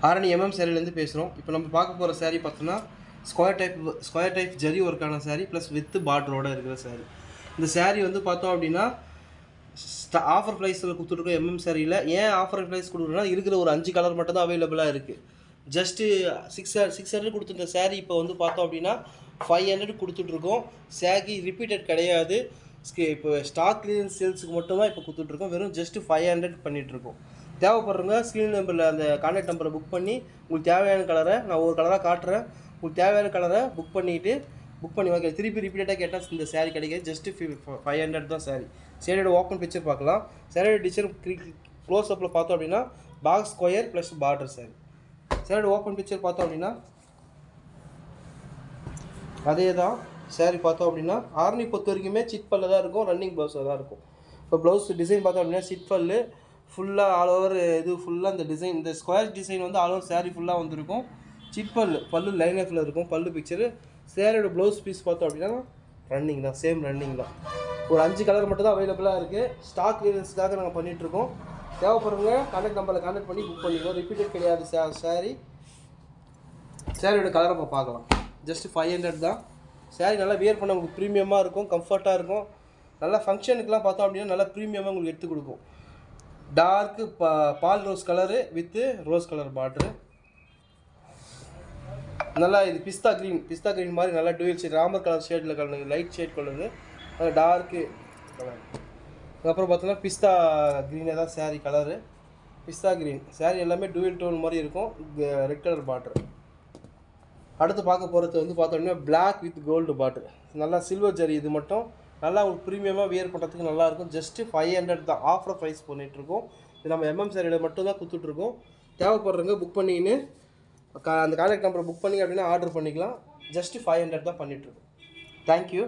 ஆரணி சாரிலேருந்து பேசுகிறோம். இப்போ நம்ம பார்க்க போகிற சாரீ பார்த்தோன்னா ஸ்கொயர் டைப் ஜரி ஒர்க்கான சாரீ ப்ளஸ் வித்து பார்டரோடு இருக்கிற சாரீ. இந்த சாரீ வந்து பார்த்தோம் அப்படின்னா ஆஃபர் ப்ரைஸில் கொடுத்துருக்கோம். சாரியில் ஏன் ஆஃபர் ப்ரைஸ் கொடுக்குறோன்னா இருக்கிற ஒரு 5 கலர் மட்டும் தான் அவைலபிளாக இருக்குது. ஜஸ்ட்டு 600 கொடுத்துருந்த சாரீ இப்போ வந்து பார்த்தோம் அப்படின்னா 500 கொடுத்துட்ருக்கோம். சாரீ ரிப்பீட்டட் கிடையாது. இப்போ ஸ்டாக் கிளியரன்ஸ் சேல்ஸுக்கு மட்டும்தான் இப்போ கொடுத்துட்ருக்கோம். வெறும் ஜஸ்ட்டு 500 பண்ணிகிட்ருக்கோம். தேவைப்படுறவங்க ஸ்க்ரீன் நம்பரில் அந்த கான்டாக்ட் நம்பரை புக் பண்ணி உங்களுக்கு தேவையான கலரை நான் ஒரு கலராக காட்டுறேன். உங்களுக்கு தேவையான கலரை புக் பண்ணி வாங்க. திருப்பி ரிப்பீட்டடாக கேட்டால் இந்த சாரீ கிடைக்காது. ஜஸ்ட்டு 500 தான் சாரீ. சாரியோட ஓப்பன் பிக்சர் பார்க்கலாம். சாரியோட டிசைன் க்ளோஸ் அப்பில் பார்த்தோம் அப்படின்னா box square plus border sari. சாரியோட ஓப்பன் பிக்சர் பார்த்தோம் அப்படின்னா அதே தான் சாரீ பார்த்தோம் அப்படின்னா ஆரணி பொறுத்த வரைக்குமே சிட் பல்ல தான் இருக்கும், ரன்னிங் ப்ளவுஸாக தான் இருக்கும். இப்போ ப்ளவுஸ் டிசைன் பார்த்தோம் அப்படின்னா சிட் பல்லு ஃபுல்லாக ஆல் ஓவர் இது ஃபுல்லாக இந்த டிசைன் இந்த ஸ்கொயர் டிசைன் வந்து ஆல் ஓவர் சாரீ ஃபுல்லாக வந்துருக்கும். சிட் பல்லு லைன் ஆஃபில் இருக்கும் பல்லு பிக்சரு. சாரியோட ப்ளவுஸ் பீஸ் பார்த்தோம் அப்படின்னா ரன்னிங் தான், சேம் ரன்னிங் தான். ஒரு 5 கலர் மட்டும் தான் அவைலபிளாக இருக்குது. ஸ்டாக் கிளியரன்ஸுக்காக நாங்கள் பண்ணிகிட்ருக்கோம். தேவைப்படுறவங்க கான்டாக்ட் நம்பரில் கான்டாக்ட் பண்ணி புக் பண்ணிக்கோ. ரிப்பீட்டட் கிடையாது சாரியோட கலரை நம்ம பார்க்கலாம். ஜஸ்ட்டு 500 தான். சாரீ நல்லா வியர் பண்ண உங்களுக்கு ப்ரீமியமாக இருக்கும், கம்ஃபர்ட்டாக இருக்கும். நல்லா ஃபங்க்ஷனுக்குலாம் பார்த்தோம் அப்படின்னா நல்லா ப்ரீமியமாக உங்களுக்கு எடுத்து கொடுக்கும். Torque ball rose colour with rose colour பார்ட்ரு. நல்லா இது பிஸ்தா க்ரீன் மாதிரி நல்லா டூயல் ஷேட் ராமர் கலர் ஷேடில் கலந்து லைட் ஷேட் கொள்ளுது. நல்லா டார்க்கு கலர். அதுக்கப்புறம் பார்த்தோன்னா பிஸ்தா க்ரீனே தான் சாரீ கலரு. பிஸ்தா க்ரீன் சாரீ எல்லாமே டூயல் டோன் மாதிரி இருக்கும். ரெட் கலர் பார்ட்ரு. அடுத்து பார்க்க போகிறது வந்து பார்த்தோம்னா பிளாக் வித் கோல்டு பார்ட்ரு. நல்லா சில்வர் ஜரி. இது மட்டும் நல்லா உங்களுக்கு ப்ரீமியமாக வியர் பண்ணுறதுக்கு நல்லாயிருக்கும். ஜஸ்ட்டு 500 தான் ஆஃபர் ப்ரைஸ் பண்ணிகிட்ருக்கோம். இது நம்ம சாரியில் மட்டும் தான் கொடுத்துட்ருக்கோம். தேவைப்படுறவங்க புக் பண்ணின்னு அந்த கான்டாக்ட் நம்பரை புக் பண்ணி அப்படின்னா ஆர்டர் பண்ணிக்கலாம். ஜஸ்ட்டு 500 தான் பண்ணிகிட்ருக்கோம். தேங்க்யூ.